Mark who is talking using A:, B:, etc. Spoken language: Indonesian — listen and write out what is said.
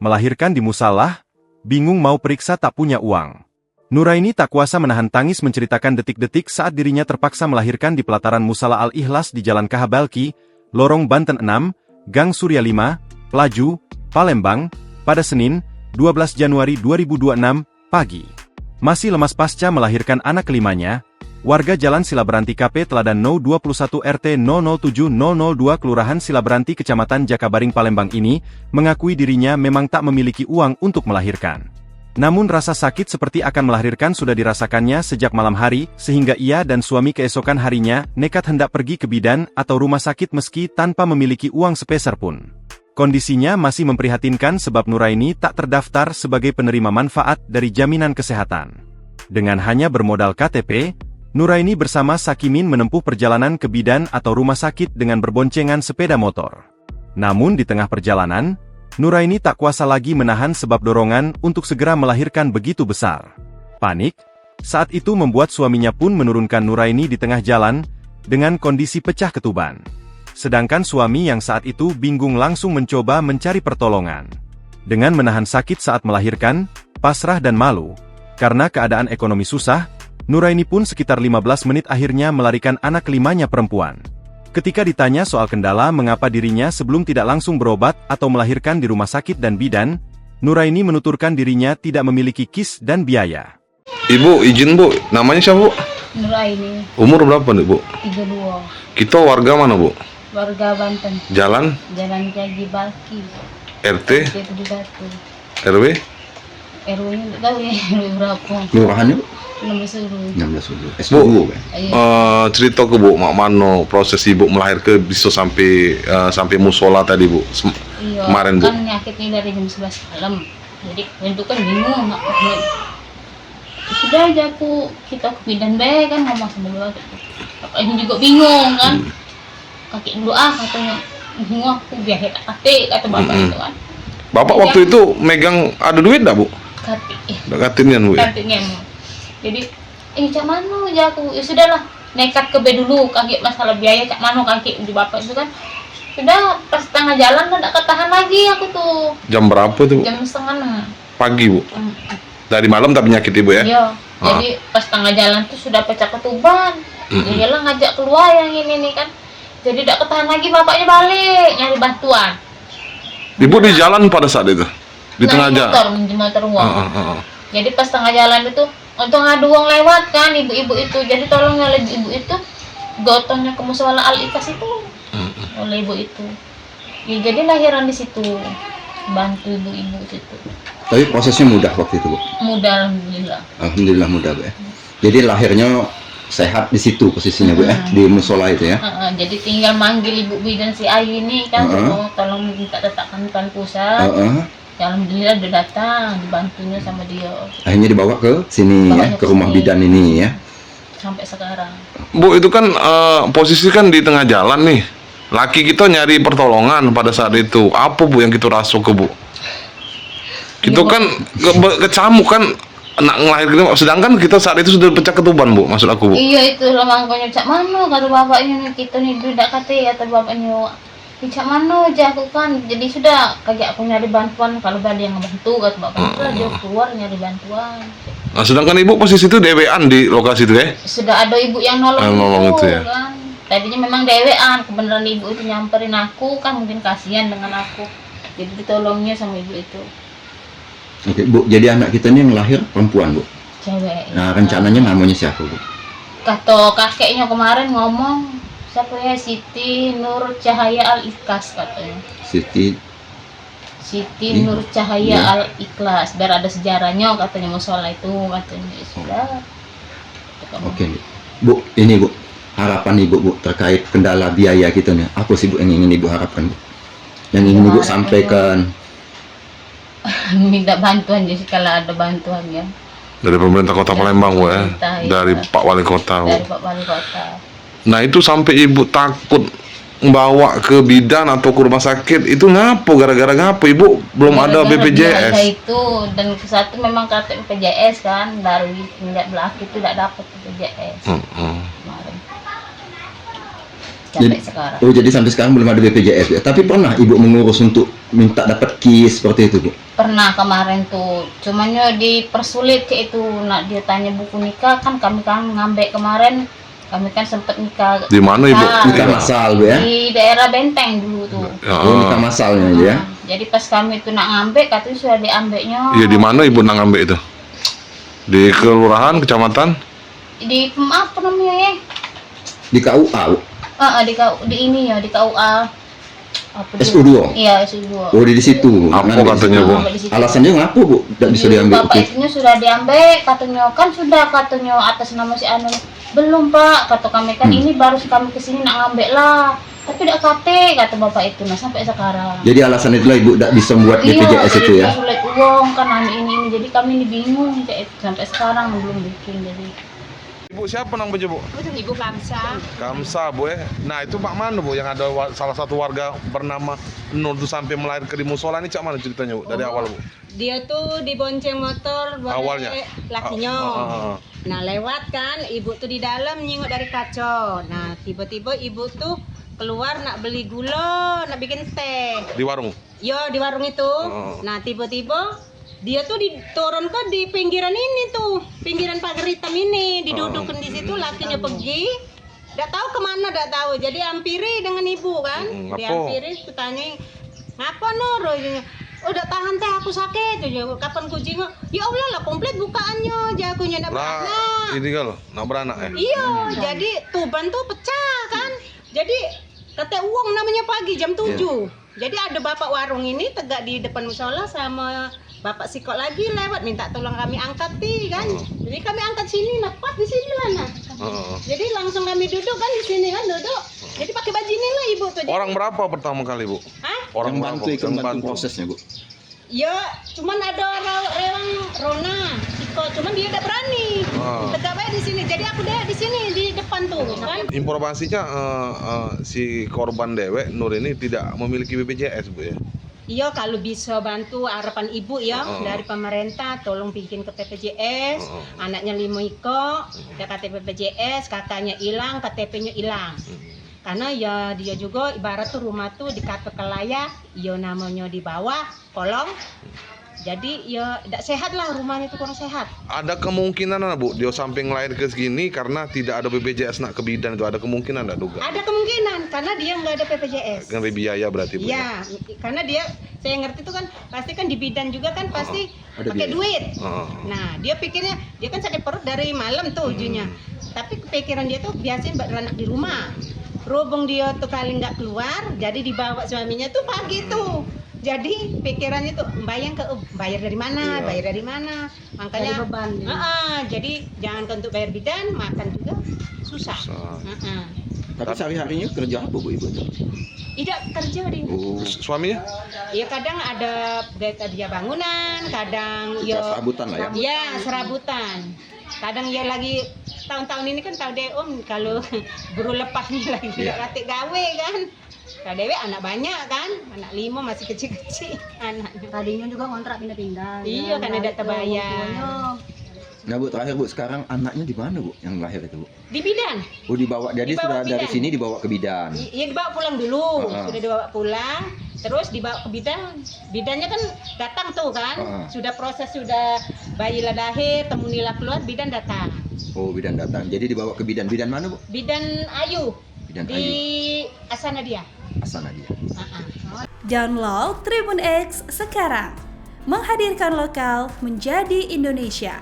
A: melahirkan di musalah, bingung mau periksa tak punya uang. Nuraini tak kuasa menahan tangis menceritakan detik-detik saat dirinya terpaksa melahirkan di pelataran Musala Al-Ikhlas di Jalan Kahabalki, Lorong Banten 6, Gang Surya 5, Pelaju, Palembang, pada Senin, 12 Januari 2026, pagi. Masih lemas pasca melahirkan anak kelimanya, warga Jalan Silaberanti KP Teladan No 21 RT 007002 Kelurahan Silaberanti Kecamatan Jakabaring Palembang ini, mengakui dirinya memang tak memiliki uang untuk melahirkan. Namun rasa sakit seperti akan melahirkan sudah dirasakannya sejak malam hari, sehingga ia dan suami keesokan harinya nekat hendak pergi ke bidan atau rumah sakit meski tanpa memiliki uang sepeser pun. Kondisinya masih memprihatinkan sebab Nuraini tak terdaftar sebagai penerima manfaat dari jaminan kesehatan. Dengan hanya bermodal KTP, Nuraini bersama Sakimin menempuh perjalanan ke bidan atau rumah sakit dengan berboncengan sepeda motor. Namun di tengah perjalanan, Nuraini tak kuasa lagi menahan sebab dorongan untuk segera melahirkan begitu besar. Panik saat itu membuat suaminya pun menurunkan Nuraini di tengah jalan dengan kondisi pecah ketuban. Sedangkan suami yang saat itu bingung langsung mencoba mencari pertolongan. Dengan menahan sakit saat melahirkan, pasrah dan malu, karena keadaan ekonomi susah, Nuraini pun sekitar 15 menit akhirnya melarikan anak kelimanya perempuan. Ketika ditanya soal kendala mengapa dirinya sebelum tidak langsung berobat atau melahirkan di rumah sakit dan bidan, Nuraini menuturkan dirinya tidak memiliki kis dan biaya.
B: Ibu, izin Bu, namanya siapa Bu?
C: Nuraini.
B: Umur berapa nih Bu?
C: 32.
B: Kita warga mana Bu?
C: Warga Banten.
B: Jalan?
C: Jalan Jagi Balki.
B: RT?
C: RT 71.
B: RW?
C: RW-nya tidak tahu ya RW berapa.
D: Kelurahannya Bu?
C: 16
D: 16
B: Bu,
D: SBU kan?
B: cerita ke Bu, mak mano proses ibu melahirkan bisa sampai sampai musola tadi Bu?
C: Iya,
B: Kemarin Bu?
C: kan nyakitnya dari jam 11 malam. Jadi itu kan bingung. Sudah aja kita ke bidan be kan ngomong sama dua. Ini juga bingung kan. Kaki dulu katanya. Bingung aku biar tak kate kata bapak itu kan.
B: Bapak waktu itu megang ada duit dah Bu?
C: Kati.
B: Ada katinnya Bu ya?
C: Katinya. Jadi cak mano aja aku. Ya sudahlah, nekat ke be dulu kaki masalah biaya cak mano kaki di bapak itu kan. Sudah pas tengah jalan kan tak ketahan lagi aku tuh.
B: Jam berapa tuh Bu?
C: Jam setengah 6.
B: Pagi Bu? Dari malam tak penyakit Ibu ya?
C: Iya. Jadi pas tengah jalan tuh sudah pecah ketuban. Iyalah ngajak keluar yang ini nih kan. Jadi tidak ketahan lagi bapaknya balik nyari bantuan.
B: Ibu di jalan pada saat itu? Di tengah jalan?
C: Di motor uang. Jadi pas tengah jalan itu untung ada uang lewat kan ibu-ibu itu. Jadi tolong oleh ibu itu gotongnya ke musola Al-Ikhlas itu oleh ibu itu. Ya, jadi lahiran di situ. Bantu ibu-ibu situ.
D: Tapi prosesnya mudah waktu itu Bu?
C: Mudah alhamdulillah.
D: Alhamdulillah mudah Bu ya. Jadi lahirnya sehat di situ posisinya Bu ya, di musola itu ya.
C: Jadi tinggal manggil ibu bidan si Ayu ini kan, tolong minta letakkan Tuan pusat. Ya, alhamdulillah udah datang, dibantunya sama dia.
D: Akhirnya dibawa ke sini ya, ke rumah bidan ini ya.
C: Sampai sekarang.
B: Bu, itu kan posisi kan di tengah jalan nih. Laki kita nyari pertolongan pada saat itu. Apa Bu yang kita raso ke Bu? Kita kan kecamuk kan nak ngelahirkan, sedangkan kita saat itu sudah pecah ketuban Bu, maksud aku Bu.
C: Iya itu lah makanya cak mano kata bapaknya nih kita nih tidak kata atau bapaknya cak mano aja aku kan jadi sudah kayak aku nyari bantuan kalau ada yang ngebantu kata bapaknya dia keluar nyari bantuan.
B: Nah, sedangkan Ibu posisi itu dewean di lokasi itu ya?
C: Sudah ada ibu yang nolong
B: itu ya?
C: kan. Tadinya memang dewean, kebenaran ibu itu nyamperin aku kan mungkin kasihan dengan aku. Jadi ditolongnya sama ibu itu.
D: Oke Bu, jadi anak kita ini yang lahir perempuan Bu?
C: Cewek.
D: Nah rencananya namanya siapa Bu?
C: Kata kakeknya kemarin ngomong, siapa ya, Siti Nur Cahaya Al-Ikhlas katanya. Siti Nur Cahaya Al-Ikhlas, biar ada sejarahnya katanya musola itu katanya. Sudah.
D: Oke Bu, ini Bu, harapan Ibu Bu terkait kendala biaya kita nih. Apa sih Bu yang ingin Ibu harapkan Bu? Yang ingin Ibu sampaikan?
C: Minta bantuan jadi kalau ada bantuan ya.
B: Dari pemerintah Kota Palembang Bu ya? Dari Pak Wali Kota Bu.
C: Dari Pak Wali Kota.
B: Nah itu sampai Ibu takut bawa ke bidan atau ke rumah sakit itu ngapa? Gara-gara ngapa Ibu? Belum ada BPJS.
C: Biaya itu dan ke satu memang kata BPJS kan dari sejak belakang itu tidak dapat BPJS. Kemarin. sampai sekarang.
D: Oh, jadi sampai sekarang belum ada BPJS ya. Tapi pernah ibu mengurus untuk minta dapat KIS seperti itu, Bu?
C: Pernah kemarin tuh, cuman ya dipersulit kayak itu. Nak dia tanya buku nikah kan kami kan ngambek kemarin. Kami kan sempat nikah.
B: Di mana Ibu?
D: Nikah masal, Bu ya?
C: Di daerah Benteng dulu tuh.
B: Ya,
D: Oh, nikah masalnya ya.
C: Jadi pas kami tuh nak ngambek katanya sudah diambeknya.
B: iya di mana Ibu nang ngambek itu? Di kelurahan, kecamatan?
C: Di apa namanya ya?
D: Di KUA, Bu?
C: Di ini ya, di KUA. Apa dia?
D: SU2?
C: Iya, SU2.
D: Oh, di situ.
B: Apa
D: Nah,
B: katanya, Bu?
C: Di situ.
D: Alasannya ngapa, Bu? Tidak bisa
C: Iya,
D: diambil
C: Bapak
D: KIS?
C: itunya sudah diambil, katanya kan sudah katanya atas nama si Anu. Belum Pak, kata kami kan ini baru kami kesini nak ngambil lah. Tapi tidak kata bapak itu, nah sampai sekarang.
D: Jadi alasan itulah ibu tidak bisa membuat BPJS itu ya?
C: Iya, sulit uang kan ini. Jadi kami ini bingung kayak itu. Sampai sekarang belum bikin jadi.
B: Ibu siapa nang Bu?
C: Ibu Kamsa.
B: Kamsa, Bu ya. Nah, itu Pak mana, Bu, yang ada salah satu warga bernama Nur tuh sampai melahirkan di musola ini, cak mana ceritanya, Bu? Dari awal, Bu.
E: Dia tuh dibonceng motor
B: Awalnya?
E: lakinya. Nah, lewat kan, ibu tuh di dalam nyingok dari kaco. Nah, tiba-tiba ibu tuh keluar nak beli gula, nak bikin teh.
B: Di warung.
E: Yo, di warung itu. Nah, tiba-tiba dia tuh diturun ke di pinggiran ini tuh, pinggiran pagar hitam ini, didudukin di situ, lakinya pergi. Nggak tahu kemana, nggak tahu. Jadi hampiri dengan ibu kan, dihampiri, kutanya, ngapa Nur? Udah tahan teh, aku sakit. Kapan kucing? Ya Allah lah, komplit bukaannya, jagonya nak beranak.
B: Ini kan loh, nak beranak ya.
E: Iya, jadi tuban tuh pecah kan. Jadi kata uang namanya pagi jam 7. Jadi ada bapak warung ini tegak di depan musola sama bapak sikok lagi lewat minta tolong kami angkat kan. Jadi kami angkat sini, pas di sini lah nah. Jadi langsung kami duduk kan di sini kan duduk. Jadi pakai baju ini lah ibu tuh.
B: Orang berapa pertama kali, Bu?
E: Hah?
B: Orang
D: Yang bantu prosesnya, Bu?
E: Ya, cuman ada orang Rona, Siko, cuman dia tidak berani. Tegak baik di sini. Jadi aku deh di sini di depan tuh kan.
B: Informasinya si korban dewek Nur ini tidak memiliki BPJS, Bu ya.
E: Iya, kalau bisa bantu harapan ibu ya dari pemerintah, tolong bikin ke BPJS. Anaknya 5 iko, dia KTP BPJS, kakaknya hilang, KTP-nya hilang. Karena ya dia juga ibarat tuh rumah tuh di KTP layak, ya namanya di bawah kolong. Jadi ya tidak sehat lah, rumahnya itu kurang sehat.
B: Ada kemungkinan Bu, dia sampai lahir ke segini karena tidak ada BPJS nak ke bidan, itu ada kemungkinan enggak duga?
E: Ada kemungkinan karena dia nggak ada BPJS.
B: Kan biaya berarti, Bu.
E: Iya, karena dia saya ngerti itu kan pasti kan di bidan juga kan pasti pakai duit. Nah, dia pikirnya dia kan sakit perut dari malam tuh ujungnya. Tapi kepikiran dia tuh biasanya beranak di rumah. Berhubung dia tuh kali nggak keluar, jadi dibawa suaminya tuh pagi tuh. Jadi pikirannya tuh bayar dari mana, bayar dari mana. Makanya beban. Jadi jangan untuk bayar bidan, makan juga susah.
D: Tapi sehari-harinya kerja apa, Bu, ibu?
E: Tidak kerja deh.
B: Suaminya?
E: Ya kadang ada dia bangunan, kadang ya
D: serabutan lah ya.
E: Iya, serabutan. Kadang ya lagi tahun-tahun ini kan tahu deh Om kalau buru lepasnya lagi tidak katik gawe kan. Kalau Dewi anak banyak kan, anak 5 masih kecil-kecil anaknya.
F: Tadinya juga kontrak pindah-pindah.
E: Iya, kan ada terbayar.
D: Nah, Bu, terakhir, Bu, sekarang anaknya di mana, Bu, yang lahir itu, Bu?
E: Di bidan.
D: Oh, dibawa. Jadi
E: Dibawa
D: sudah
E: bidan.
D: dari sini dibawa ke bidan.
E: Iya, dibawa pulang dulu. Sudah dibawa pulang, terus dibawa ke bidan. Bidannya kan datang tuh kan. Sudah proses, sudah bayi lah lahir, temunilah keluar, bidan datang.
D: Oh, bidan datang. Jadi dibawa ke bidan. Bidan mana, Bu?
E: Bidan Ayu.
D: Bidan
E: di
D: Ayu.
E: Asana dia.
D: Asana dia.
G: Download Tribun X sekarang. Menghadirkan lokal menjadi Indonesia.